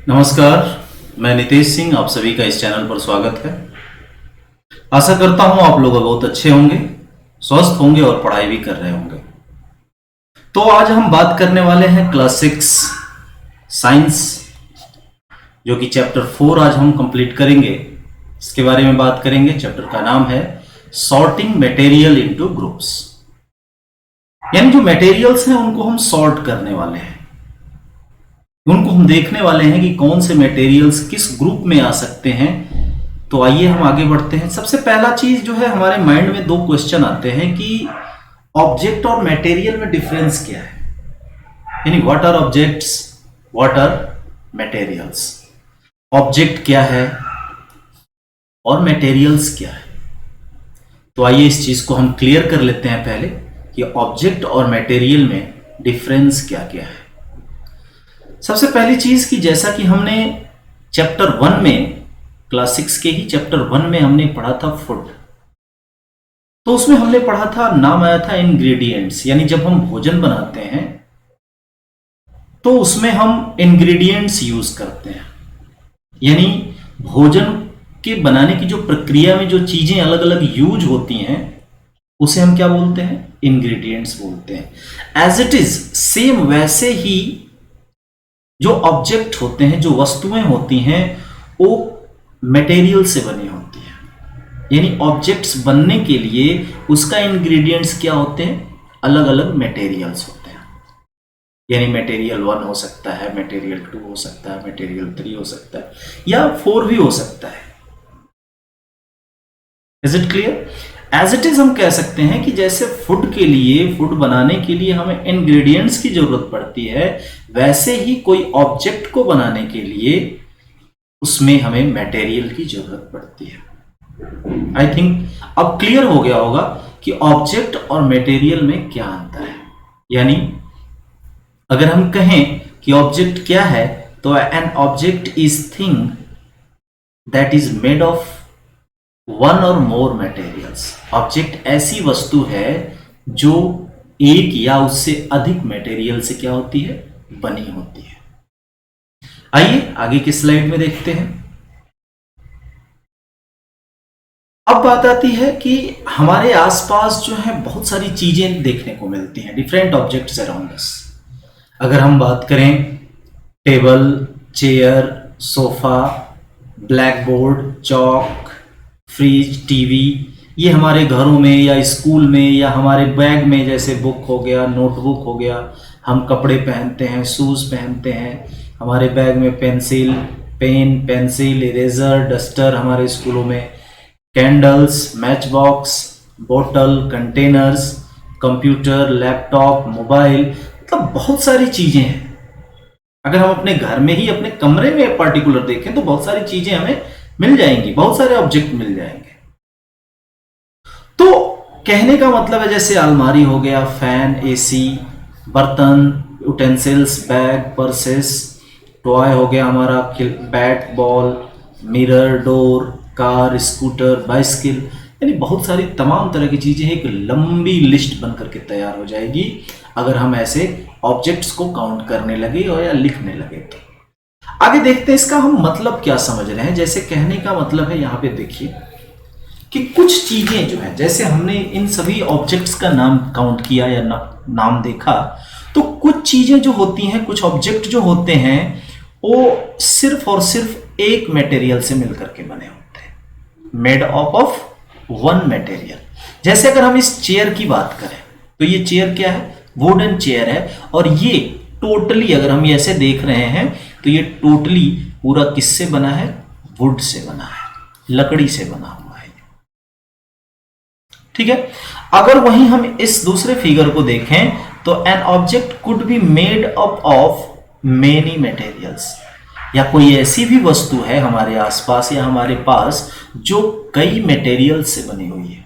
नमस्कार, मैं नितेश सिंह, आप सभी का इस चैनल पर स्वागत है। आशा करता हूं आप लोग बहुत अच्छे होंगे, स्वस्थ होंगे और पढ़ाई भी कर रहे होंगे। तो आज हम बात करने वाले हैं क्लास 6 साइंस, जो कि चैप्टर 4 आज हम कंप्लीट करेंगे। इसके बारे में बात करेंगे। चैप्टर का नाम है सॉर्टिंग मटेरियल इनटू ग्रुप्स, यानी जो मटेरियल्स हैं उनको हम सॉर्ट करने वाले हैं, उनको हम देखने वाले हैं कि कौन से मटेरियल्स किस ग्रुप में आ सकते हैं। तो आइए हम आगे बढ़ते हैं। सबसे पहला चीज जो है, हमारे माइंड में दो क्वेश्चन आते हैं कि ऑब्जेक्ट और मटेरियल में डिफरेंस क्या है, यानी what are objects, what are materials. Object क्या है और मटेरियल्स क्या है। तो आइए इस चीज को हम क्लियर कर लेते हैं पहले कि ऑब्जेक्ट और मटेरियल में डिफरेंस क्या क्या है। सबसे पहली चीज कि जैसा कि हमने चैप्टर 1 में, क्लास 6 के ही चैप्टर 1 में हमने पढ़ा था फूड, तो उसमें हमने पढ़ा था, नाम आया था इंग्रेडिएंट्स, यानी जब हम भोजन बनाते हैं तो उसमें हम इंग्रेडिएंट्स यूज करते हैं, यानी भोजन के बनाने की जो प्रक्रिया में जो चीजें अलग अलग यूज होती हैं उसे हम क्या बोलते हैं, इंग्रेडिएंट्स बोलते हैं। एज इट इज सेम वैसे ही जो ऑब्जेक्ट होते हैं, जो वस्तुएं होती हैं, वो मटेरियल से बनी होती है, यानी ऑब्जेक्ट्स बनने के लिए उसका इंग्रेडिएंट्स क्या होते हैं, अलग अलग मटेरियल्स होते हैं। यानी मटेरियल 1 हो सकता है, मटेरियल 2 हो सकता है, मटेरियल 3 हो सकता है, या 4 भी हो सकता है। Is it clear? As it is हम कह सकते हैं कि जैसे फूड के लिए, फूड बनाने के लिए हमें इंग्रेडिएंट्स की जरूरत पड़ती है, वैसे ही कोई ऑब्जेक्ट को बनाने के लिए उसमें हमें मटेरियल की जरूरत पड़ती है। आई थिंक अब क्लियर हो गया होगा कि ऑब्जेक्ट और मटेरियल में क्या अंतर है। यानी अगर हम कहें कि ऑब्जेक्ट क्या है, तो an object is thing that is made of one और मोर मटेरियल्स। ऑब्जेक्ट ऐसी वस्तु है जो एक या उससे अधिक मटेरियल से क्या होती है, बनी होती है। आइए आगे की स्लाइड में देखते हैं। अब बात आती है कि हमारे आसपास जो है बहुत सारी चीजें देखने को मिलती हैं, डिफरेंट ऑब्जेक्ट्स अराउंड अस। अगर हम बात करें table, chair, sofa, black board, chalk, fridge, TV, ये हमारे घरों में या स्कूल में या हमारे बैग में, जैसे बुक हो गया, नोटबुक हो गया, हम कपड़े पहनते हैं, शूज पहनते हैं, हमारे बैग में pencil, pen, pencil, eraser, duster, हमारे स्कूलों में कैंडल्स, मैच बॉक्स, बोतल, कंटेनर्स, कंप्यूटर, लैपटॉप, मोबाइल, मतलब बहुत सारी चीजें हैं। अगर हम अपने घर में ही, अपने कमरे में पर्टिकुलर देखें तो बहुत सारी चीजें हमें मिल जाएंगी, बहुत सारे ऑब्जेक्ट मिल जाएंगे। तो कहने का मतलब है जैसे अलमारी हो गया, फैन, एसी, बर्तन, यूटेंसिल्स, बैग, पर्सेस, टॉय हो गया हमारा, bat, ball, mirror, door, car, scooter, bicycle, यानी बहुत सारी तमाम तरह की चीजें, एक लंबी लिस्ट बन करके तैयार हो जाएगी अगर हम ऐसे ऑब्जेक्ट्स को काउंट करने लगे और या लिखने लगे। तो आगे देखते हैं इसका हम मतलब क्या समझ रहे हैं। जैसे कहने का मतलब है, यहां पे देखिए कि कुछ चीजें जो है, जैसे हमने इन सभी ऑब्जेक्ट्स का नाम काउंट किया या नाम देखा, तो कुछ चीजें जो होती हैं, कुछ ऑब्जेक्ट जो होते हैं, वो सिर्फ और सिर्फ एक मटेरियल से मिलकर के बने होते हैं, मेड ऑफ वन मटेरियल। जैसे अगर हम इस चेयर की बात करें तो ये चेयर क्या है, वुडन चेयर है, और ये टोटली अगर हम ऐसे देख रहे हैं तो ये टोटली पूरा किससे बना है, वुड से बना है, लकड़ी से बना हुआ है। ठीक है। अगर वहीं हम इस दूसरे फिगर को देखें तो an object could be made up of many materials, या कोई ऐसी भी वस्तु है हमारे आसपास या हमारे पास जो कई मटेरियल से बनी हुई है।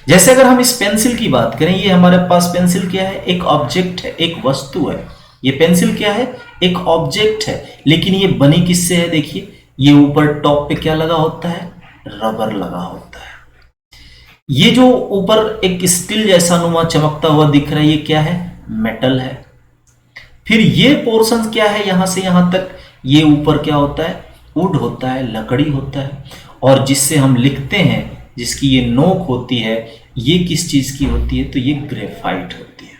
जैसे अगर हम इस पेंसिल की बात करें, ये हमारे पास पेंसिल क्या है, एक ऑब्जेक्ट है, एक वस्तु है। ये पेंसिल क्या है, एक ऑब्जेक्ट है, लेकिन ये बनी किससे है, देखिए ये ऊपर टॉप पे क्या लगा होता है, रबर लगा होता है। ये जो ऊपर एक स्टील जैसा नुमा चमकता हुआ दिख रहा है, ये क्या है, मेटल है। फिर ये पोर्शन क्या है, यहां से यहां तक, ये ऊपर क्या होता है, वुड होता है, लकड़ी होता है, और जिससे हम लिखते हैं, जिसकी ये नोक होती है, ये किस चीज की होती है, तो ये ग्रेफाइट होती है।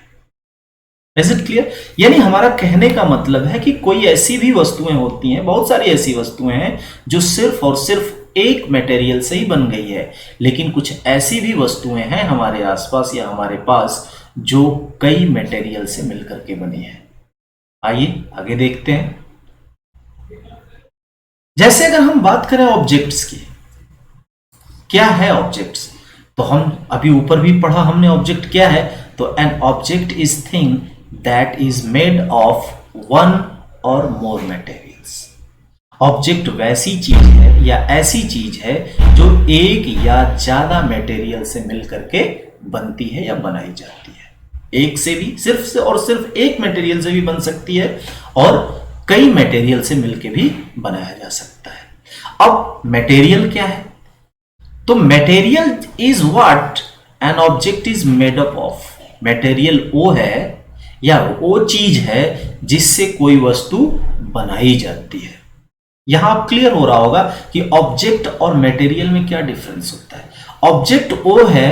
Is it clear? यानी हमारा कहने का मतलब है कि कोई ऐसी भी वस्तुएं होती हैं, बहुत सारी ऐसी वस्तुएं हैं जो सिर्फ और सिर्फ एक मटेरियल से ही बन गई है, लेकिन कुछ ऐसी भी वस्तुएं हैं हमारे आसपास या हमारे पास जो कई मटेरियल से मिलकर के बनी है। आइए आगे देखते हैं। जैसे अगर हम बात करें ऑब्जेक्ट्स की, क्या है ऑब्जेक्ट्स, तो हम अभी ऊपर भी पढ़ा हमने ऑब्जेक्ट क्या है, तो an object is thing that is made of one और मोर मटेरियल्स। ऑब्जेक्ट वैसी चीज है या ऐसी चीज है जो एक या ज्यादा मटेरियल से मिलकर के बनती है या बनाई जाती है। एक से भी, सिर्फ से और सिर्फ एक मटेरियल से भी बन सकती है और कई मटेरियल से मिलकर भी बनाया जा सकता है। अब मटेरियल क्या है, तो material is what an object is made up of. Material वो है या वो चीज है जिससे कोई वस्तु बनाई जाती है। यहां आप क्लियर हो रहा होगा कि ऑब्जेक्ट और मटेरियल में क्या डिफरेंस होता है। ऑब्जेक्ट वो है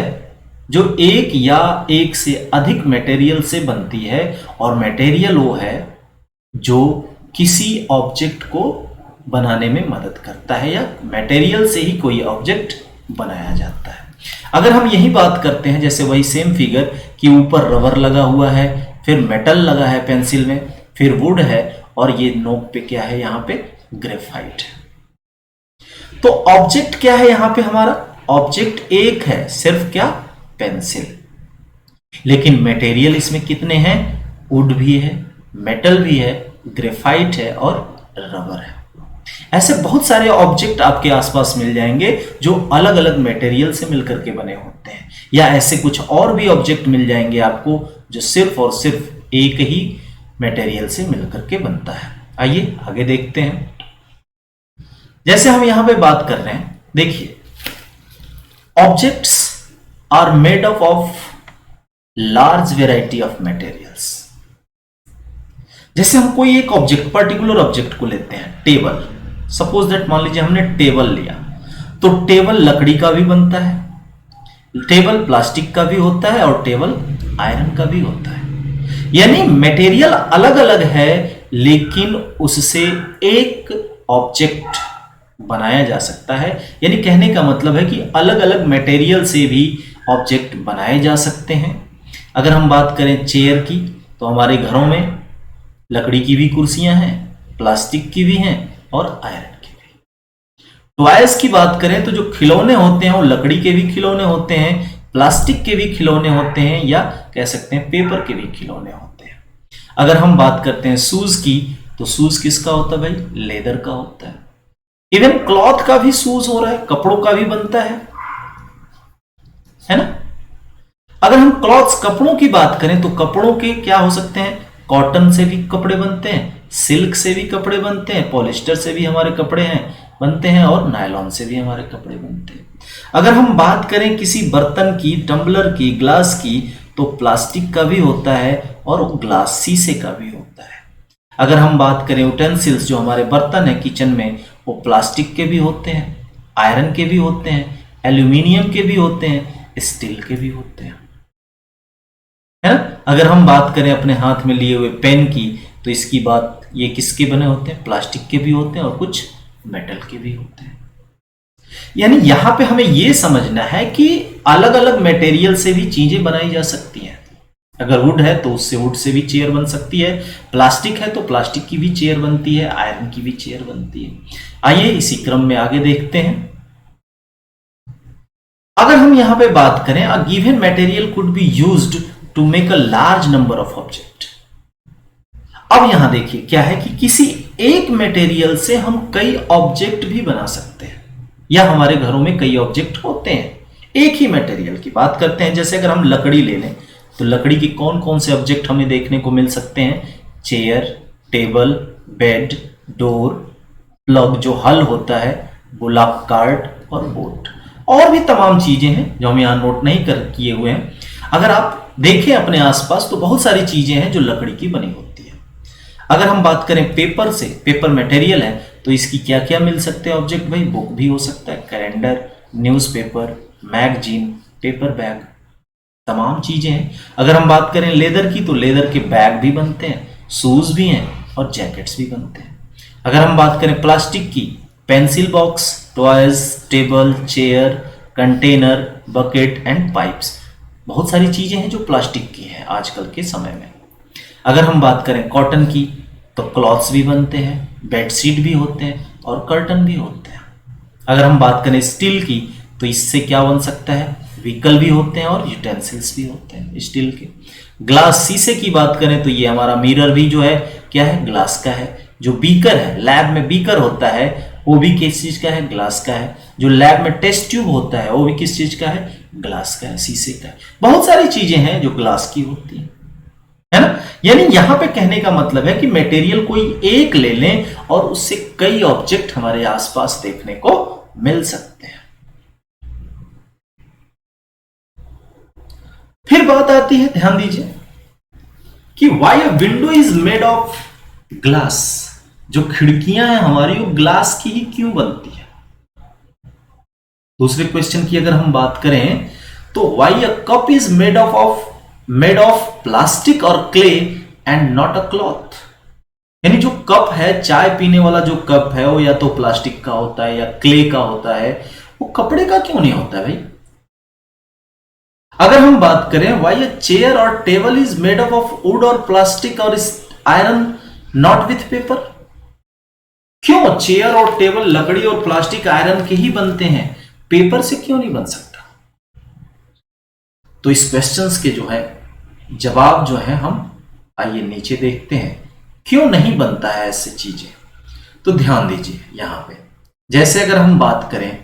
जो एक या एक से अधिक मटेरियल से बनती है, और मटेरियल वो है जो किसी ऑब्जेक्ट को बनाने में मदद करता है, या मटेरियल से ही कोई ऑब्जेक्ट बनाया जाता है। अगर हम यही बात करते हैं, जैसे वही सेम फिगर कि ऊपर रबर लगा हुआ है, फिर मेटल लगा है पेंसिल में, फिर वुड है, और ये नोक पे क्या है, यहां पे ग्रेफाइट है। तो ऑब्जेक्ट क्या है यहां पे हमारा, ऑब्जेक्ट एक है, सिर्फ क्या, पेंसिल। लेकिन मटेरियल इसमें कितने हैं, वुड भी है, मेटल भी है, ग्रेफाइट है और रबर है। ऐसे बहुत सारे ऑब्जेक्ट आपके आसपास मिल जाएंगे जो अलग अलग मटेरियल से मिलकर के बने होते हैं, या ऐसे कुछ और भी ऑब्जेक्ट मिल जाएंगे आपको जो सिर्फ और सिर्फ एक ही मटेरियल से मिलकर के बनता है। आइए आगे देखते हैं। जैसे हम यहां पे बात कर रहे हैं, देखिए objects are made up of large variety of materials. जैसे हम कोई एक ऑब्जेक्ट, पर्टिकुलर ऑब्जेक्ट को लेते हैं, टेबल, सपोज दैट मान लीजिए हमने टेबल लिया, तो टेबल लकड़ी का भी बनता है, टेबल प्लास्टिक का भी होता है, और टेबल आयरन का भी होता है। यानी मटेरियल अलग अलग है, लेकिन उससे एक ऑब्जेक्ट बनाया जा सकता है। यानी कहने का मतलब है कि अलग अलग मटेरियल से भी ऑब्जेक्ट बनाए जा सकते हैं। अगर हम बात करें चेयर की, तो हमारे घरों में लकड़ी की भी कुर्सियां हैं, प्लास्टिक की भी हैं और आयरन की भी। टॉयज की बात करें तो जो खिलौने होते हैं वो लकड़ी के भी खिलौने होते हैं, प्लास्टिक के भी खिलौने होते हैं, या कह सकते हैं पेपर के भी खिलौने होते हैं। अगर हम बात करते हैं शूज की, तो शूज किसका होता है भाई, लेदर का होता है। इवन क्लॉथ का भी शूज हो रहा है, कपड़ों का भी बनता है ना। अगर हम क्लॉथ्स, कपड़ों की बात करें तो कपड़ों के क्या हो सकते हैं, कॉटन से भी कपड़े बनते हैं, सिल्क से भी कपड़े बनते हैं, पॉलिस्टर से भी हमारे कपड़े बनते हैं, और नायलॉन से भी हमारे कपड़े बनते हैं। अगर हम बात करें किसी बर्तन की, टम्बलर की, ग्लास की, तो प्लास्टिक का भी होता है और ग्लास शीशे का भी होता है। अगर हम बात करें यूटेंसिल्स, जो हमारे बर्तन है किचन में, वो प्लास्टिक के भी होते हैं, आयरन के भी होते हैं, एल्यूमिनियम के भी होते हैं, स्टील के भी होते हैं, है ना। अगर हम बात करें अपने हाथ में लिए हुए पेन की, तो इसकी बात, ये किसके बने होते हैं, प्लास्टिक के भी होते हैं और कुछ मेटल के भी होते हैं। यानी यहां पे हमें यह समझना है कि अलग अलग मटेरियल से भी चीजें बनाई जा सकती हैं। अगर वुड है तो उससे वुड से भी चेयर बन सकती है, प्लास्टिक है तो प्लास्टिक की भी चेयर बनती है, आयरन की भी चेयर बनती है। आइए इसी क्रम में आगे देखते हैं। अगर हम यहां पे बात करें, a given material could be used to make a large number of object. अब यहां देखिए क्या है कि किसी एक मटेरियल से हम कई ऑब्जेक्ट भी बना सकते हैं, या हमारे घरों में कई ऑब्जेक्ट होते हैं। एक ही मटेरियल की बात करते हैं, जैसे अगर हम लकड़ी ले लें, तो लकड़ी के कौन कौन से ऑब्जेक्ट हमें देखने को मिल सकते हैं, chair, table, bed, door, plug जो हल होता है, बुलॉक कार्ट और बोट, और भी तमाम चीजें हैं जो हम यहां नोट नहीं कर किए हुए हैं। अगर आप देखें अपने आसपास तो बहुत सारी चीजें हैं जो लकड़ी की बनी होती है। अगर हम बात करें पेपर से, पेपर मटेरियल है तो इसकी क्या क्या मिल सकते हैं ऑब्जेक्ट भाई? बुक भी हो सकता है, calendar, newspaper, magazine, paper bag, तमाम चीजें हैं। अगर हम बात करें लेदर की तो लेदर के बैग भी बनते हैं, शूज भी हैं और जैकेट्स भी बनते हैं। अगर हम बात करें प्लास्टिक की, pencil box, toys, table, chair, container, bucket and pipes, बहुत सारी चीजें हैं जो प्लास्टिक की हैं आजकल के समय में। अगर हम बात करें कॉटन की तो क्लॉथ्स भी बनते हैं, बेडशीट भी होते हैं और कर्टन भी होते हैं। अगर हम बात करें स्टील की तो इससे क्या बन सकता है? व्हीकल भी होते हैं और यूटेंसिल्स भी होते हैं स्टील के। ग्लास, शीशे की बात करें तो ये हमारा मिरर भी जो है क्या है? ग्लास का है। जो बीकर है, लैब में बीकर होता है, वो भी किस चीज का है? ग्लास का है। जो लैब में टेस्ट ट्यूब होता है वो भी किस चीज का है? ग्लास का है, शीशे का है। बहुत सारी चीजें हैं जो ग्लास की होती हैं, है ना। यानी यहां पे कहने का मतलब है कि मटेरियल कोई एक ले लें और उससे कई ऑब्जेक्ट हमारे आसपास देखने को मिल सकते हैं। फिर बात आती है, ध्यान दीजिए, कि why a window is made of glass. जो खिड़कियां हैं हमारी वो ग्लास की ही क्यों बनती है? दूसरे क्वेश्चन की अगर हम बात करें तो why a cup is made of plastic और clay and not a cloth. यानी जो कप है, चाय पीने वाला जो कप है वो या तो प्लास्टिक का होता है या क्ले का होता है, वो कपड़े का क्यों नहीं होता है भाई? अगर हम बात करें वाई अ चेयर और table is made up of would और प्लास्टिक और आयरन नॉट विथ पेपर, क्यों चेयर और टेबल लकड़ी और प्लास्टिक आयरन के ही बनते हैं, पेपर से क्यों नहीं बन सकता? तो इस क्वेश्चंस के जो है जवाब जो है हम आइए नीचे देखते हैं, क्यों नहीं बनता है ऐसी चीजें। तो ध्यान दीजिए यहां पे, जैसे अगर हम बात करें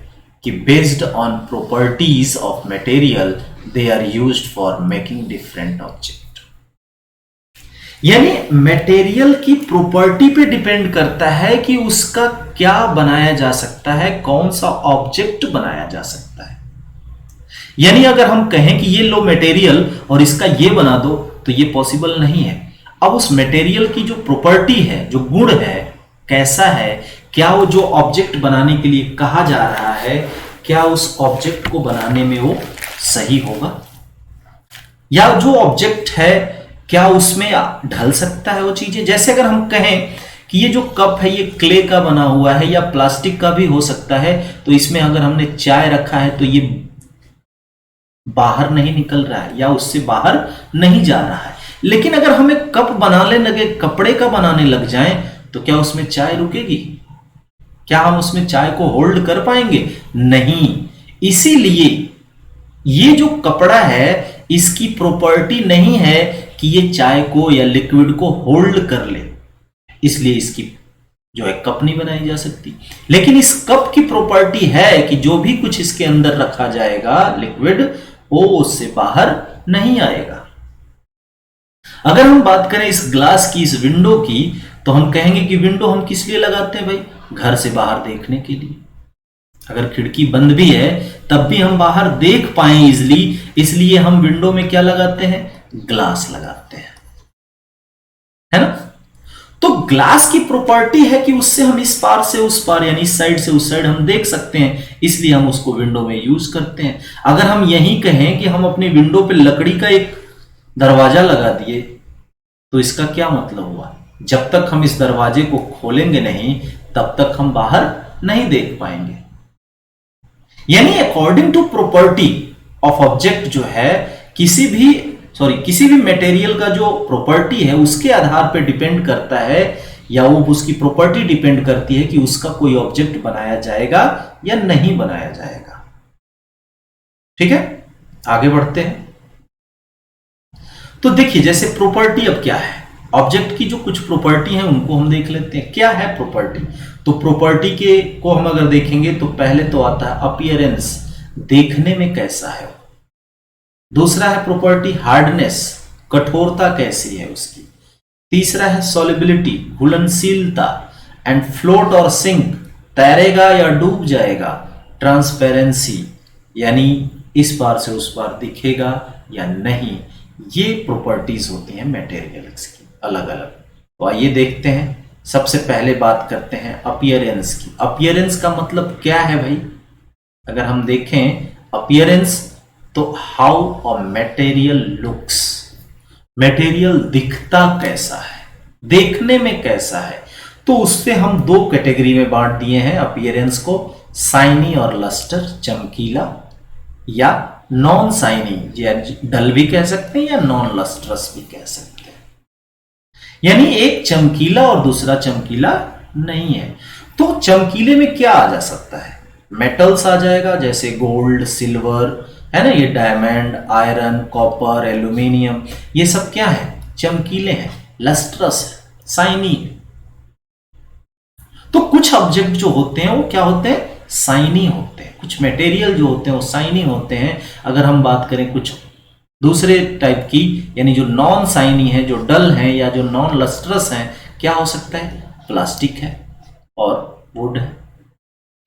कि based on properties of material they are used for making different object. यानी मटेरियल की प्रॉपर्टी पे डिपेंड करता है कि उसका क्या बनाया जा सकता है, कौन सा ऑब्जेक्ट बनाया जा सकता है। यानी अगर हम कहें कि ये लो मटेरियल और इसका ये बना दो तो ये पॉसिबल नहीं है। अब उस मटेरियल की जो प्रॉपर्टी है, जो गुण है, कैसा है, क्या वो जो ऑब्जेक्ट बनाने के लिए कहा जा रहा है, क्या उस ऑब्जेक्ट को बनाने में वो सही होगा, या जो ऑब्जेक्ट है क्या उसमें ढल सकता है वो चीजें। जैसे अगर हम कहें कि ये जो कप है ये क्ले का बना हुआ है या प्लास्टिक का भी हो सकता है, तो इसमें अगर हमने चाय रखा है तो ये बाहर नहीं निकल रहा है या उससे बाहर नहीं जा रहा है। लेकिन अगर हम एक कप बनाने लगे, कपड़े का बनाने लग जाएं, तो क्या उसमें चाय रुकेगी? क्या हम उसमें चाय को होल्ड कर पाएंगे? नहीं। इसीलिए ये जो कपड़ा है इसकी प्रॉपर्टी नहीं है कि ये चाय को या लिक्विड को होल्ड कर ले, इसलिए इसकी जो है कप नहीं बनाई जा सकती। लेकिन इस कप की प्रॉपर्टी है कि जो भी कुछ इसके अंदर रखा जाएगा लिक्विड, वो उससे बाहर नहीं आएगा। अगर हम बात करें इस ग्लास की, इस विंडो की, तो हम कहेंगे कि विंडो हम किस लिए लगाते हैं भाई? घर से बाहर देखने के लिए। अगर खिड़की बंद भी है तब भी हम बाहर देख पाए इजली, इसलिए हम विंडो में क्या लगाते हैं? ग्लास लगाते हैं, है ना। तो ग्लास की प्रॉपर्टी है कि उससे हम इस पार से उस पार यानी इस साइड से उस साइड हम देख सकते हैं, इसलिए हम उसको विंडो में यूज करते हैं। अगर हम यही कहें कि हम अपने विंडो पे लकड़ी का एक दरवाजा लगा दिए तो इसका क्या मतलब हुआ? जब तक हम इस दरवाजे को खोलेंगे नहीं तब तक हम बाहर नहीं देख पाएंगे। यानी according to property of object जो है किसी भी मटेरियल का जो प्रॉपर्टी है उसके आधार पर डिपेंड करता है, या वो उसकी प्रॉपर्टी डिपेंड करती है कि उसका कोई ऑब्जेक्ट बनाया जाएगा या नहीं बनाया जाएगा। ठीक है, आगे बढ़ते हैं। तो देखिए जैसे प्रॉपर्टी अब क्या है, ऑब्जेक्ट की जो कुछ प्रॉपर्टी है उनको हम देख लेते हैं। क्या है प्रॉपर्टी? तो प्रॉपर्टी के को हम अगर देखेंगे तो पहले तो आता है अपीयरेंस, देखने में कैसा है। दूसरा है प्रॉपर्टी हार्डनेस, कठोरता कैसी है उसकी। तीसरा है सॉलिबिलिटी, घुलनशीलता, एंड फ्लोट और सिंक, तैरेगा या डूब जाएगा। ट्रांसपेरेंसी, यानी इस पार से उस पार दिखेगा या नहीं। ये प्रॉपर्टीज होती हैं मटेरियल्स की अलग अलग। तो आइए देखते हैं। सबसे पहले बात करते हैं अपीयरेंस की। अपीयरेंस का मतलब क्या है भाई? अगर हम देखें अपीयरेंस, तो how a material looks, material दिखता कैसा है, देखने में कैसा है। तो उससे हम दो कैटेगरी में बांट दिए हैं अपीयरेंस को, साइनी और लस्टर, चमकीला या नॉन साइनी, या डल भी कह सकते हैं या नॉन लस्ट्रस भी कह सकते हैं। यानी एक चमकीला और दूसरा चमकीला नहीं है। तो चमकीले में क्या आ जा सकता है? मेटल्स आ जाएगा, जैसे गोल्ड, सिल्वर, है ना, ये डायमंड, आयरन, कॉपर, एल्यूमिनियम, ये सब क्या है? चमकीले हैं, लस्ट्रस है, साइनी है। तो कुछ ऑब्जेक्ट जो होते हैं वो क्या होते हैं? साइनी होते हैं। कुछ मटेरियल जो होते हैं वो साइनी होते हैं। अगर हम बात करें कुछ दूसरे टाइप की, यानी जो नॉन साइनी है, जो डल है या जो नॉन लस्ट्रस है, क्या हो सकता है? प्लास्टिक है और वुड है।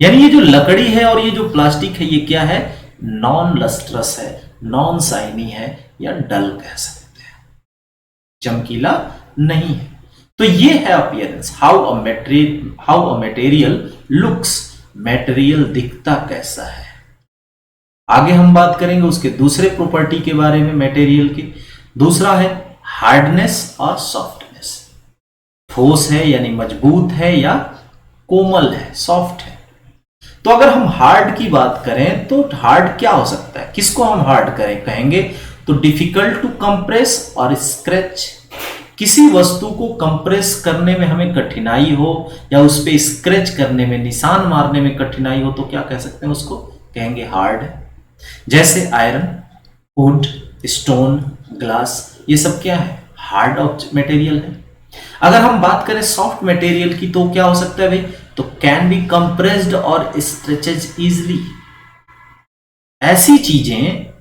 यानी ये जो लकड़ी है और ये जो प्लास्टिक है, ये क्या है? नॉन लस्ट्रस है, नॉन साइनी है, या डल कह सकते हैं, चमकीला नहीं है। तो ये है appearance, how a material looks, material दिखता कैसा है। आगे हम बात करेंगे उसके दूसरे प्रॉपर्टी के बारे में मटेरियल की। दूसरा है हार्डनेस और सॉफ्टनेस। ठोस है यानी मजबूत है, या कोमल है, सॉफ्ट है। तो अगर हम हार्ड की बात करें तो हार्ड क्या हो सकता है? किसको हम हार्ड कहेंगे? तो डिफिकल्ट टू कंप्रेस और स्क्रैच। किसी वस्तु को कंप्रेस करने में हमें कठिनाई हो, या उस पर स्क्रैच करने में, निशान मारने में कठिनाई हो, तो क्या कह सकते हैं? उसको कहेंगे हार्ड है। जैसे आयरन, वुड, स्टोन, ग्लास, ये सब क्या है? हार्ड मटेरियल है। अगर हम बात करें सॉफ्ट मटेरियल की, तो क्या हो सकता है भाई? तो कैन बी कंप्रेस्ड और स्ट्रेचेज इजिली। ऐसी चीजें,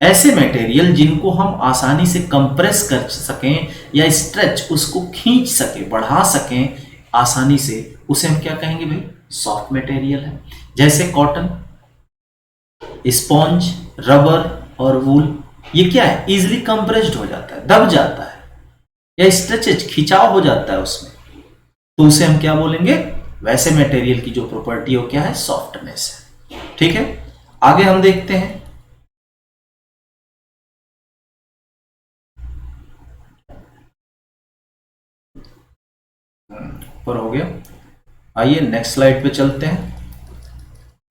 ऐसे मटेरियल जिनको हम आसानी से कंप्रेस कर सकें या स्ट्रेच, उसको खींच सके, बढ़ा सकें आसानी से, उसे हम क्या कहेंगे भाई? सॉफ्ट मटेरियल है। जैसे कॉटन, स्पॉन्ज, रबर और वूल, ये क्या है? इजिली कंप्रेस्ड हो जाता है, दब जाता है, या स्ट्रेचेज, खिंचाव हो जाता है उसमें, तो उसे हम क्या बोलेंगे? वैसे मटेरियल की जो प्रॉपर्टी हो क्या है? सॉफ्टनेस है। ठीक है, आगे हम देखते हैं। पर हो गया, आइए नेक्स्ट स्लाइड पे चलते हैं।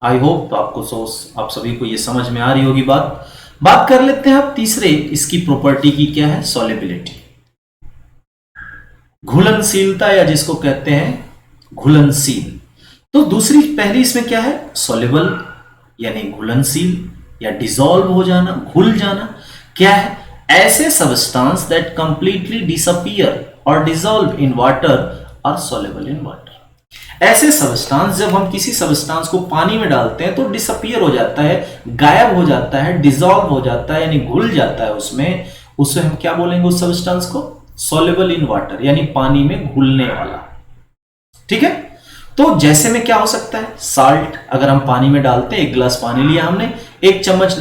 आई होप आप सभी को ये समझ में आ रही होगी बात कर लेते हैं अब तीसरे इसकी प्रॉपर्टी की, क्या है? सॉलिबिलिटी, घुलनशीलता, या जिसको कहते हैं घुलनशील। तो दूसरी, पहली इसमें क्या है? सॉल्युबल यानी घुलनशील, या डिसॉल्व हो जाना, घुल जाना। क्या है? ऐसे सब्सटेंस दैट कंप्लीटली डिसअपीयर और dissolve in water are soluble in water. ऐसे सब्सटेंस, जब हम किसी सब्सटेंस को पानी में डालते हैं तो डिसअपीयर हो जाता है, गायब हो जाता है, डिसॉल्व हो जाता है, यानी घुल जाता है उसमें, उसे हम क्या बोलेंगे? उस सब्सटेंस को सॉल्युबल इन वाटर, यानी पानी में घुलने वाला। ठीक है, तो जैसे में क्या हो सकता है? साल्ट, अगर हम पानी में डालते हैं, एक गिलास पानी लिया हमने, एक चम्मच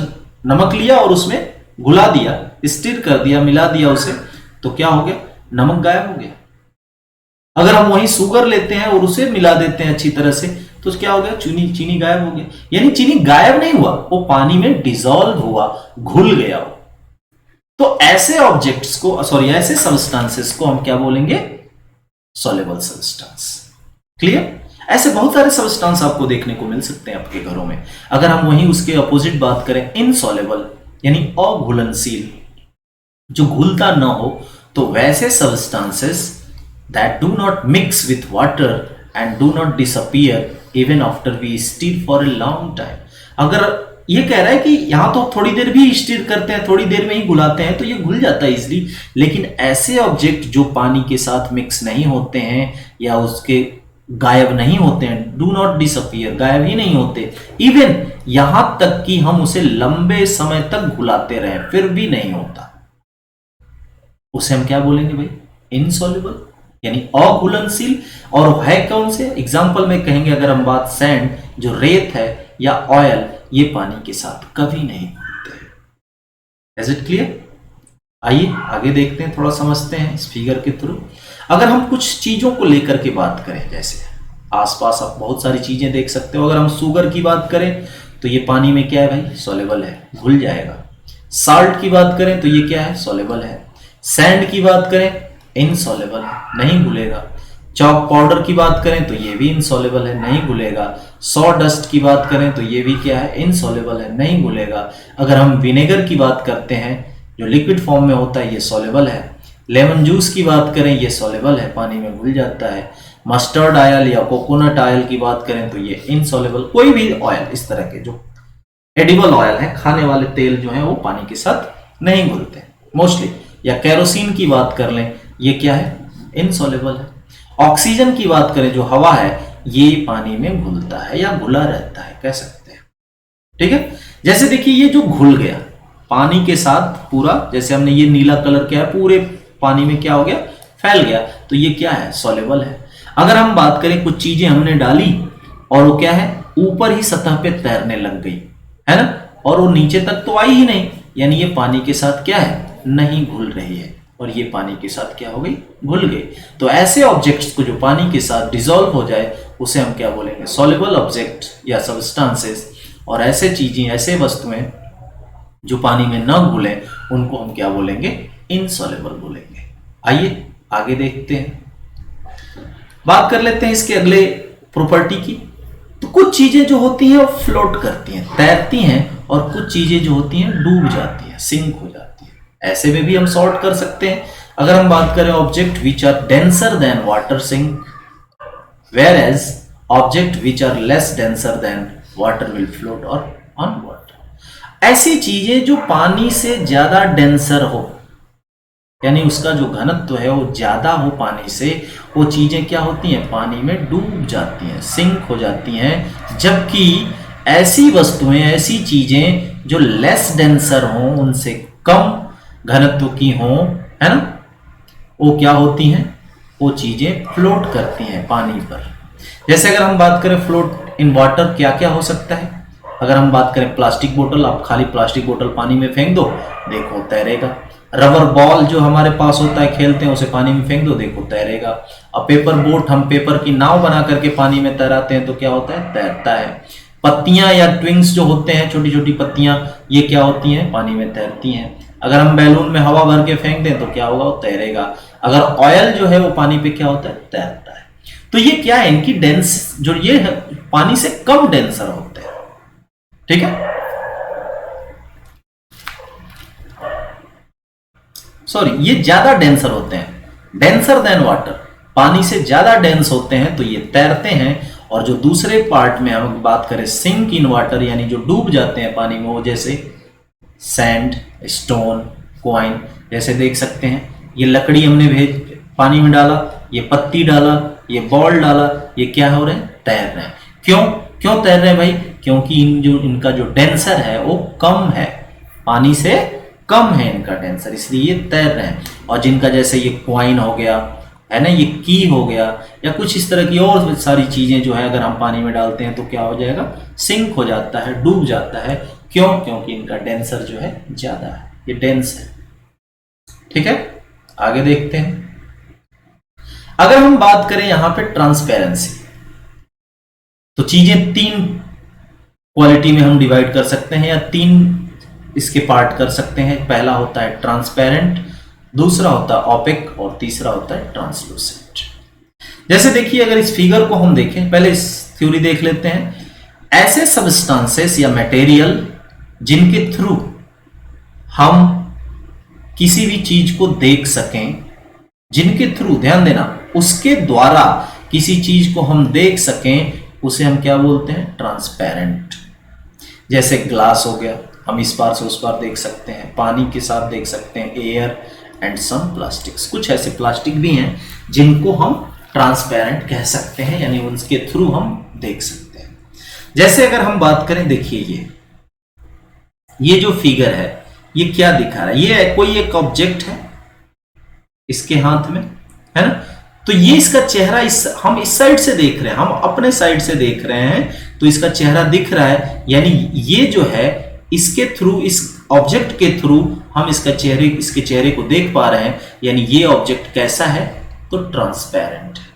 नमक लिया और उसमें घुला दिया, स्टिर कर दिया, मिला दिया उसे, तो क्या हो गया? नमक गायब हो गया। अगर हम वही शुगर लेते हैं और उसे मिला देते हैं अच्छी तरह से, तो क्या हो गया? चीनी गायब हो गया। यानी चीनी गायब नहीं हुआ, वो पानी में डिसॉल्व हुआ, घुल गया वो। तो ऐसे ऑब्जेक्ट्स को, सॉरी, ऐसे सब्सटेंसेस को हम क्या बोलेंगे? Soluble substance. क्लियर? ऐसे बहुत सारे सब्सटेंस आपको देखने को मिल सकते हैं आपके घरों में। अगर हम वहीं उसके अपोजिट बात करें, इनसॉल्युबल यानी अघुलनशील, जो घुलता न हो, तो वैसे substances that do not mix with water and do not disappear even after we stir for a long time। अगर ये कह रहा है कि यहां तो थोड़ी देर भी स्टिर करते हैं, थोड़ी देर में ही घुलाते हैं, तो ये घुल जाता है इजिली। लेकिन ऐसे ऑब्जेक्ट जो पानी के साथ मिक्स नहीं होते हैं या उसके गायब नहीं होते हैं, डू नॉट डिसअपियर, गायब ही नहीं होते, इवन यहां तक कि हम उसे लंबे समय तक घुलाते रहे फिर भी नहीं होता, उसे हम क्या बोलेंगे भाई? इनसॉल्युबल यानी अघुलनशील। और है कौन से एग्जाम्पल में कहेंगे? अगर हम बात सैंड, जो रेत है, या ऑयल, ये पानी के साथ कभी नहीं घुलते। Is it clear? आइए आगे देखते हैं, थोड़ा समझते हैं इस फिगर के थ्रू। अगर हम कुछ चीजों को लेकर के बात करें, जैसे आसपास आप बहुत सारी चीजें देख सकते हो, अगर हम शुगर की बात करें तो ये पानी में क्या है भाई, सॉल्युबल है, घुल जाएगा। साल्ट की बात करें तो ये क्या है, सॉल्युबल है। सैंड की बात करें, इनसॉल्युबल है, नहीं घुलेगा। चॉक पाउडर की बात करें तो ये भी इनसॉल्युबल है, नहीं घुलेगा। सॉ डस्ट की बात करें तो ये भी क्या है, इनसॉल्युबल है, नहीं घुलेगा। अगर हम विनेगर की बात करते हैं जो लिक्विड फॉर्म में होता है, ये सॉल्युबल है। लेमन जूस की बात करें, ये सॉल्युबल है, पानी में घुल जाता है। मस्टर्ड ऑयल या कोकोनट ऑयल की बात करें तो ये इनसॉल्युबल। कोई भी ऑयल इस तरह के जो एडिबल ऑयल है, खाने वाले तेल जो है वो पानी के साथ नहीं घुलते मोस्टली। या केरोसिन की बात कर लें, ये क्या है, इनसॉल्युबल है। ऑक्सीजन की बात करें जो हवा है, ये पानी में घुलता है या घुला रहता है, कह सकते हैं। ठीक है, जैसे देखिए ये जो घुल गया पानी के साथ पूरा, जैसे हमने ये नीला कलर क्या है, पूरे पानी में क्या हो गया, फैल गया, तो ये क्या है, सॉल्युबल है। अगर हम बात करें कुछ चीजें हमने डाली और वो क्या है, ऊपर ही सतह पे तैरने लग गई, है ना, और वो नीचे तक तो आई ही नहीं, यानी ये पानी के साथ क्या है, नहीं घुल रही है, और ये पानी के साथ क्या हो गई, घुल गई। तो ऐसे ऑब्जेक्ट्स को जो पानी के साथ डिसॉल्व हो जाए उसे हम क्या बोलेंगे, सॉल्युबल ऑब्जेक्ट या सब्सटेंसेस। और ऐसे चीजें, ऐसे वस्तुएं जो पानी में न घुले उनको हम क्या बोलेंगे, इनसॉल्युबल बोलेंगे। आइए आगे देखते हैं, बात कर लेते हैं इसके अगले प्रॉपर्टी की। तो कुछ चीजें जो होती हैं वो फ्लोट करती हैं, तैरती हैं, और कुछ चीजें जो होती हैं डूब जाती हैं, सिंक हो जाती हैं। ऐसे में भी हम सॉर्ट कर सकते हैं। अगर हम बात करें object which are denser than water sink, whereas object which are less denser than water will float और ऑन वाटर। ऐसी चीजें जो पानी से ज्यादा डेंसर हो, यानी उसका जो घनत्व है वो ज्यादा हो पानी से, वो चीजें क्या होती हैं, पानी में डूब जाती हैं, सिंक हो जाती हैं। जबकि ऐसी वस्तुएं, ऐसी चीजें जो लेस डेंसर हों, उनसे कम घनत्व की हों, है ना, वो क्या होती हैं, वो चीजें फ्लोट करती हैं पानी पर। जैसे अगर हम बात करें फ्लोट इन वाटर, क्या क्या हो सकता है। अगर हम बात करें प्लास्टिक बोतल, आप खाली प्लास्टिक बोतल पानी में फेंक दो, देखो तैरेगा। रबर बॉल जो हमारे पास होता है, खेलते हैं, उसे पानी में फेंक दो, देखो तैरेगा। अब पेपर बोट, हम पेपर की नाव बना करके पानी में तैराते हैं तो क्या होता है, तैरता है। पत्तियां या ट्विंग्स जो होते हैं, छोटी छोटी पत्तियां, ये क्या होती हैं, पानी में तैरती हैं। अगर हम बैलून में हवा भर के फेंक दें तो क्या होगा, वो तैरेगा। अगर ऑयल जो है वो पानी पे क्या होता है, तैरता है। तो ये क्या है, इनकी डेंस जो ये है, पानी से कम डेंसर होते हैं। ठीक है, सॉरी, ये ज्यादा डेंसर होते हैं, डेंसर देन वाटर, पानी से ज्यादा डेंस होते हैं, तो ये तैरते हैं। और जो दूसरे पार्ट में हम बात करें सिंक इन वाटर, यानी जो डूब जाते हैं पानी में, वो जैसे सैंड, स्टोन, क्वाइन, जैसे देख सकते हैं ये लकड़ी हमने पानी में डाला, ये पत्ती डाला, ये बॉल डाला, ये क्या हो रहे हैं, तैर रहे हैं। क्यों क्यों तैर रहे हैं भाई, क्योंकि इनका जो डेंसर है वो कम है, पानी से कम है इनका डेंसर, इसलिए ये तैर रहे हैं। और जिनका जैसे ये क्वाइन हो गया, है ना, ये की हो गया, या कुछ इस तरह की और सारी चीजें जो है अगर हम पानी में डालते हैं तो क्या हो जाएगा, सिंक हो जाता है, डूब जाता है। क्यों, क्योंकि इनका डेंसर जो है ज्यादा है, ये डेंस है। ठीक है, आगे देखते हैं। अगर हम बात करें यहां पे ट्रांसपेरेंसी, तो चीजें तीन क्वालिटी में हम डिवाइड कर सकते हैं, या तीन इसके पार्ट कर सकते हैं। पहला होता है ट्रांसपेरेंट, दूसरा होता है ओपेक, और तीसरा होता है ट्रांसलूसेंट। जैसे देखिए, अगर इस फिगर को हम देखें, पहले इस थ्योरी देख लेते हैं। ऐसे सब्सटेंसेस या मटेरियल जिनके थ्रू हम किसी भी चीज को देख सकें, जिनके थ्रू, ध्यान देना, उसके द्वारा किसी चीज को हम देख सकें, उसे हम क्या बोलते हैं, ट्रांसपेरेंट। जैसे ग्लास हो गया, हम इस पार से उस पार देख सकते हैं, पानी के साथ देख सकते हैं, एयर एंड सम प्लास्टिक्स, कुछ ऐसे प्लास्टिक भी हैं जिनको हम ट्रांसपेरेंट कह सकते हैं, यानी उनके थ्रू हम देख सकते हैं। जैसे अगर हम बात करें, देखिए ये जो फिगर है, ये क्या दिखा रहा है, ये कोई एक ऑब्जेक्ट है इसके हाथ में, है ना, तो ये इसका चेहरा, हम इस साइड से देख रहे हैं, हम अपने साइड से देख रहे हैं, तो इसका चेहरा दिख रहा है, यानी ये जो है इसके थ्रू, इस ऑब्जेक्ट के थ्रू हम इसके चेहरे को देख पा रहे हैं, यानी ये ऑब्जेक्ट कैसा है, तो ट्रांसपेरेंट है।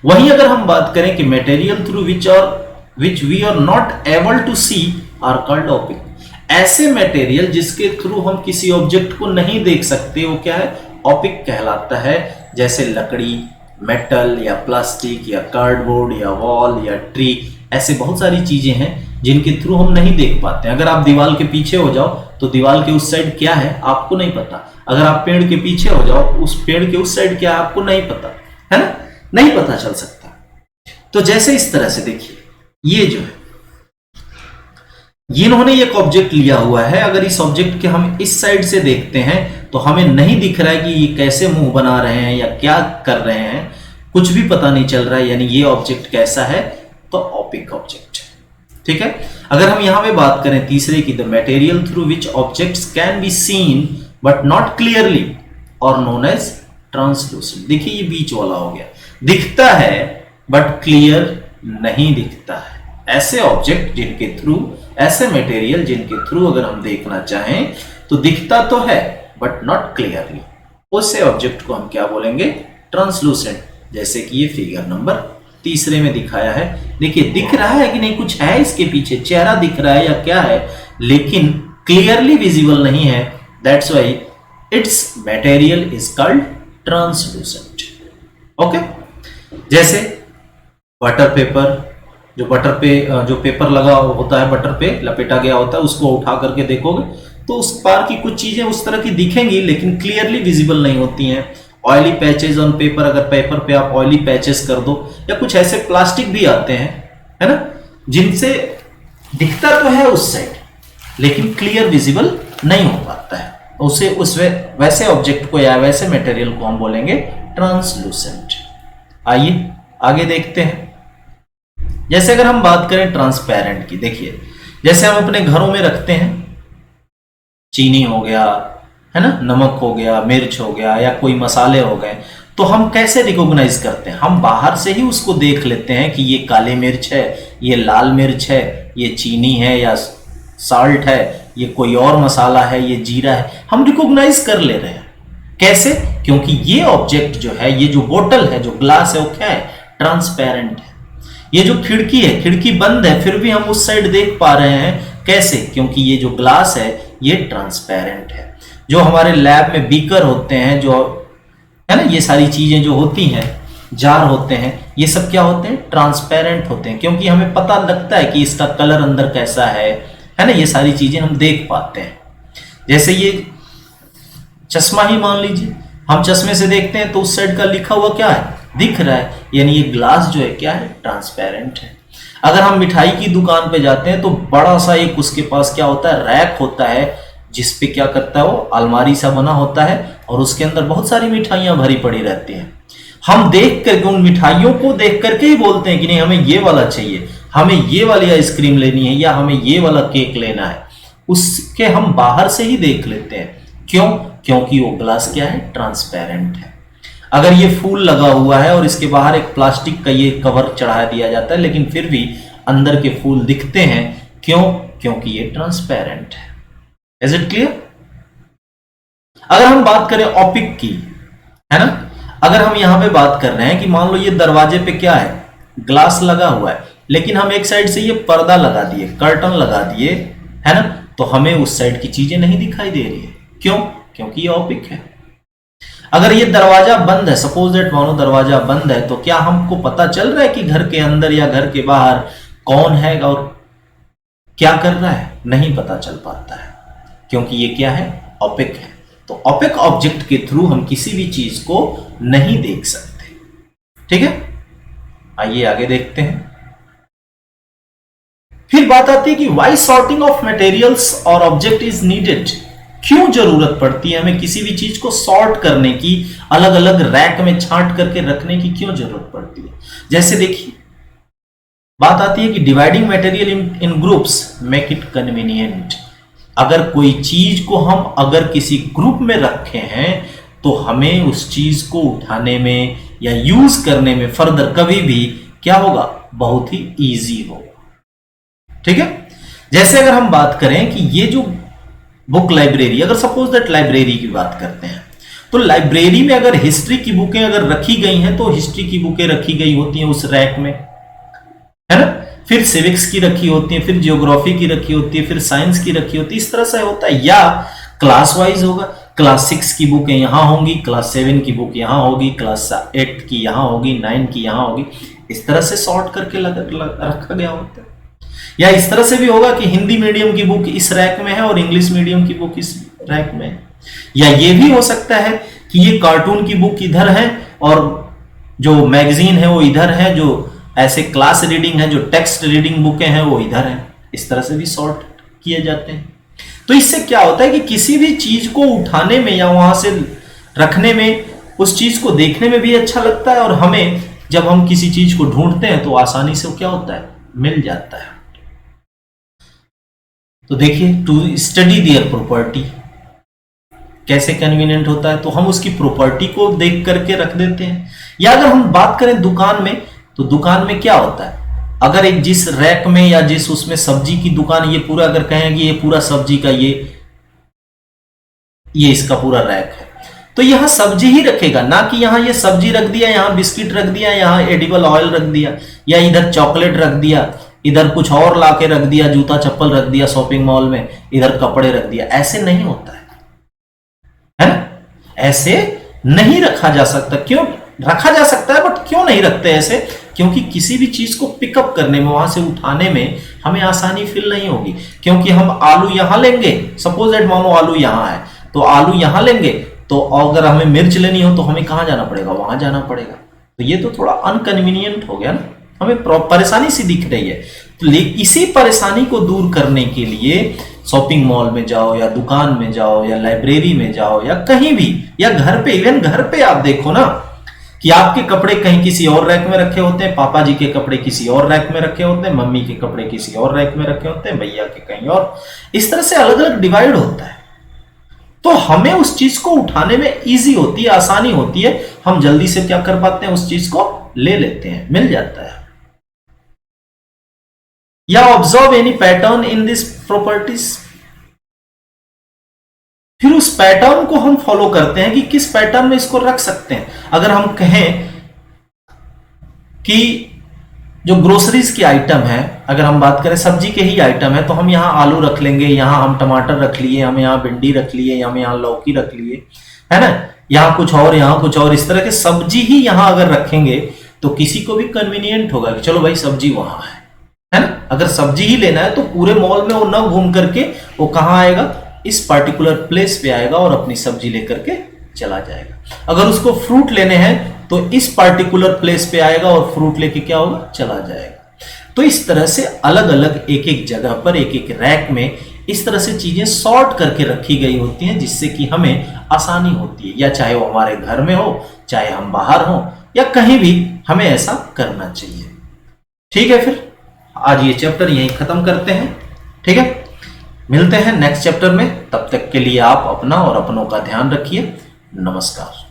वहीं अगर हम बात करें कि material through which we are not able to see are called opaque, ऐसे मटेरियल जिसके थ्रू हम किसी ऑब्जेक्ट को नहीं देख सकते वो क्या है, ओपेक कहलाता है। जैसे लकड़ी, मेटल या प्लास्टिक या कार्डबोर्ड या वॉल या ट्री, ऐसे बहुत सारी चीजें हैं जिनके थ्रू हम नहीं देख पाते। अगर आप दीवार के पीछे हो जाओ तो दीवार के उस साइड क्या है आपको नहीं पता, अगर आप पेड़ के पीछे हो जाओ उस पेड़ के उस साइड क्या है आपको नहीं पता, है ना, नहीं पता चल सकता। तो जैसे इस तरह से देखिए, ये जो है ये इन्होंने एक ऑब्जेक्ट लिया हुआ है, अगर इस ऑब्जेक्ट के हम इस साइड से देखते हैं तो हमें नहीं दिख रहा है कि ये कैसे मुंह बना रहे हैं या क्या कर रहे हैं, कुछ भी पता नहीं चल रहा है, यानी ये ऑब्जेक्ट कैसा है, तो ओपेक ऑब्जेक्ट। ठीक है। अगर हम यहां पे बात करें तीसरे की, the material through which objects can be seen but not clearly और नोन एज ट्रांसलूसेंट। देखिए ये बीच वाला हो गया, दिखता है बट क्लियर नहीं दिखता है। ऐसे ऑब्जेक्ट जिनके थ्रू, ऐसे मटेरियल जिनके थ्रू अगर हम देखना चाहें तो दिखता तो है बट नॉट क्लियरली, उससे ऑब्जेक्ट को हम क्या बोलेंगे, ट्रांसलूसेंट। जैसे कि ये फिगर नंबर तीसरे में दिखाया है। देखिए दिख रहा है कि नहीं, कुछ है इसके पीछे, चेहरा दिख रहा है या क्या है, लेकिन क्लियरली विजिबल नहीं है, that's why it's material is called translucent. Okay. जैसे बटर पेपर, जो पेपर लगा होता है, बटर पे लपेटा गया होता है, उसको उठा करके देखोगे तो उस पार की कुछ चीजें उस तरह की दिखेंगी लेकिन क्लियरली विजिबल नहीं होती हैं। ऑयली पैचेस ऑन पेपर, अगर पेपर पे आप ऑयली पैचेस कर दो, या कुछ ऐसे प्लास्टिक भी आते हैं, है ना, जिनसे दिखता तो है उस साइड लेकिन क्लियर विजिबल नहीं हो पाता है, वैसे ऑब्जेक्ट को या वैसे मटेरियल को हम बोलेंगे ट्रांसलूसेंट। आइए आगे देखते हैं। जैसे अगर हम बात करें ट्रांसपेरेंट की, देखिए जैसे हम अपने घरों में रखते हैं, चीनी हो गया, है ना, नमक हो गया, मिर्च हो गया या कोई मसाले हो गए, तो हम कैसे रिकॉग्नाइज करते हैं, हम बाहर से ही उसको देख लेते हैं कि ये काली मिर्च है, ये लाल मिर्च है, ये चीनी है या साल्ट है, ये कोई और मसाला है, ये जीरा है, हम रिकॉग्नाइज कर ले रहे हैं। कैसे? क्योंकि ये ऑब्जेक्ट जो है, ये जो बोतल है, जो ग्लास है, वो क्या है, ट्रांसपेरेंट है। ये जो खिड़की है, खिड़की बंद है फिर भी हम उस साइड देख पा रहे हैं, कैसे? क्योंकि ये जो ग्लास है ये ट्रांसपेरेंट है। जो हमारे लैब में बीकर होते हैं, जो है ना, ये सारी चीजें जो होती हैं, जार होते हैं, ये सब क्या होते हैं, ट्रांसपेरेंट होते हैं, क्योंकि हमें पता लगता है कि इसका कलर अंदर कैसा है ना, ये सारी चीजें हम देख पाते हैं। जैसे ये चश्मा ही मान लीजिए, हम चश्मे से देखते हैं तो उस साइड का लिखा हुआ क्या है, दिख रहा है, यानी ये ग्लास जो है क्या है, ट्रांसपेरेंट है। अगर हम मिठाई की दुकान पे जाते हैं तो बड़ा सा एक उसके पास क्या होता है, रैक होता है, जिसपे क्या करता है, वो अलमारी सा बना होता है और उसके अंदर बहुत सारी मिठाइयां भरी पड़ी रहती हैं। हम देख करके, उन मिठाइयों को देख करके ही बोलते हैं कि नहीं हमें ये वाला चाहिए, हमें ये वाली आइसक्रीम लेनी है या हमें ये वाला केक लेना है, उसके हम बाहर से ही देख लेते हैं। क्यों? क्योंकि वो ग्लास क्या है, ट्रांसपेरेंट है। अगर ये फूल लगा हुआ है और इसके बाहर एक प्लास्टिक का ये कवर चढ़ा दिया जाता है, लेकिन फिर भी अंदर के फूल दिखते हैं, क्यों? क्योंकि ये ट्रांसपेरेंट है। Is it clear? अगर हम बात करें ओपेक की, है ना, अगर हम यहां पे बात कर रहे हैं कि मान लो ये दरवाजे पे क्या है, ग्लास लगा हुआ है, लेकिन हम एक साइड से ये पर्दा लगा दिए, कर्टन लगा दिए, है ना, तो हमें उस साइड की चीजें नहीं दिखाई दे रही है। क्यों? क्योंकि ये ओपेक है। अगर ये दरवाजा बंद है, सपोज दैट मानो दरवाजा बंद है, तो क्या हमको पता चल रहा है कि घर के अंदर या घर के बाहर कौन है और क्या कर रहा है? नहीं पता चल पाता है, क्योंकि ये क्या है, ओपेक है। तो ओपेक ऑब्जेक्ट के थ्रू हम किसी भी चीज को नहीं देख सकते। ठीक है, आइए आगे देखते हैं। फिर बात आती है कि व्हाई सॉर्टिंग ऑफ मटेरियल्स और ऑब्जेक्ट इज नीडेड। क्यों जरूरत पड़ती है हमें किसी भी चीज को सॉर्ट करने की, अलग अलग रैक में छांट करके रखने की क्यों जरूरत पड़ती है? जैसे देखिए, बात आती है कि dividing material in groups make it convenient. अगर कोई चीज को हम अगर किसी ग्रुप में रखे हैं तो हमें उस चीज को उठाने में या यूज करने में फर्दर कभी भी क्या होगा, बहुत ही इजी होगा। ठीक है। जैसे अगर हम बात करें कि ये जो बुक लाइब्रेरी, अगर सपोज दैट लाइब्रेरी की बात करते हैं, तो लाइब्रेरी में अगर हिस्ट्री की बुकें अगर रखी गई हैं तो हिस्ट्री की बुकें रखी गई होती हैं उस रैक में, है ना। फिर सिविक्स की रखी होती है, फिर जियोग्राफी की रखी होती है, फिर साइंस की रखी होती है, इस तरह से होता है। या क्लास वाइज होगा, क्लास 6 की बुकें यहां होंगी, क्लास 7 की बुक यहां होगी, क्लास 8 की यहां होगी, 9 की यहां होगी, इस तरह से सॉर्ट करके रखा गया होता है। या इस तरह से भी होगा कि हिंदी मीडियम की बुक इस रैक में है और इंग्लिश मीडियम की बुक इस रैक में है। या ये भी हो सकता है कि ये कार्टून की बुक इधर है और जो मैगजीन है वो इधर है, जो ऐसे क्लास रीडिंग है, जो टेक्स्ट रीडिंग बुकें हैं वो इधर है। इस तरह से भी सॉर्ट किए जाते हैं। तो इससे क्या होता है कि किसी भी चीज को उठाने में या वहां से रखने में, उस चीज को देखने में भी अच्छा लगता है, और हमें जब हम किसी चीज को ढूंढते हैं तो आसानी से वो क्या होता है, मिल जाता है। तो देखिए, टू स्टडी देयर प्रॉपर्टी कैसे कन्वीनियंट होता है, तो हम उसकी प्रॉपर्टी को देख करके रख देते हैं। या अगर हम बात करें दुकान में, तो दुकान में क्या होता है, अगर एक जिस रैक में या जिस उसमें सब्जी की दुकान, ये पूरा अगर कहें कि ये पूरा सब्जी का ये इसका पूरा रैक है, तो यहां सब्जी ही रखेगा, ना कि यहां ये सब्जी रख दिया, यहां बिस्किट रख दिया, यहां एडिबल ऑयल रख दिया, या इधर चॉकलेट रख दिया, इधर कुछ और लाके रख दिया, जूता चप्पल रख दिया शॉपिंग मॉल में, इधर कपड़े रख दिया। ऐसे नहीं होता है ना, ऐसे नहीं रखा जा सकता। क्यों रखा जा सकता है, बट क्यों नहीं रखते ऐसे, क्योंकि किसी भी चीज को पिकअप करने में, वहां से उठाने में हमें आसानी फील नहीं होगी। क्योंकि हम आलू यहां लेंगे, सपोज दैट मानो आलू यहां है, तो आलू यहां लेंगे, तो अगर हमें मिर्च लेनी हो तो हमें कहां जाना पड़ेगा, वहां जाना पड़ेगा। तो ये तो थोड़ा अनकन्वीनियंट हो गया ना, हमें परेशानी सी दिख रही है। तो इसी परेशानी को दूर करने के लिए शॉपिंग मॉल में जाओ, या दुकान में जाओ, या लाइब्रेरी में जाओ, या कहीं भी, या घर पे, इवन घर पे आप देखो ना कि आपके कपड़े कहीं किसी और रैक में रखे होते हैं, पापा जी के कपड़े किसी और रैक में रखे होते हैं, मम्मी के कपड़े किसी और रैक में रखे होते हैं, भैया के कहीं और, इस तरह से अलग अलग डिवाइड होता है। तो हमें उस चीज को उठाने में इजी होती है, आसानी होती है, हम जल्दी से क्या कर पाते हैं, उस चीज को ले लेते हैं, मिल जाता है। या observe any pattern in this properties, फिर उस पैटर्न को हम फॉलो करते हैं कि किस पैटर्न में इसको रख सकते हैं। अगर हम कहें कि जो ग्रोसरीज के आइटम है, अगर हम बात करें सब्जी के ही आइटम है, तो हम यहां आलू रख लेंगे, यहां हम टमाटर रख लिए, हम यहां भिंडी रख लिए, हम यहां लौकी रख लिए, है ना, यहां कुछ और, यहां कुछ और, इस तरह के सब्जी ही यहां अगर रखेंगे तो किसी को भी कन्वीनियंट होगा कि चलो भाई सब्जी वहां है ना। अगर सब्जी ही लेना है तो पूरे मॉल में वो ना घूम करके वो कहां आएगा, इस पर्टिकुलर प्लेस पे आएगा और अपनी सब्जी लेकर के चला जाएगा। अगर उसको फ्रूट लेने हैं तो इस पर्टिकुलर प्लेस पे आएगा और फ्रूट लेके क्या होगा, चला जाएगा। तो इस तरह से अलग अलग एक एक जगह पर, एक एक रैक में इस तरह से चीजें सॉर्ट करके रखी गई होती हैं, जिससे कि हमें आसानी होती है। या चाहे वो हमारे घर में हो, चाहे हम बाहर हो, या कहीं भी हमें ऐसा करना चाहिए। ठीक है, फिर आज ये चैप्टर यहीं खत्म करते हैं। ठीक है, मिलते हैं नेक्स्ट चैप्टर में। तब तक के लिए आप अपना और अपनों का ध्यान रखिए। नमस्कार।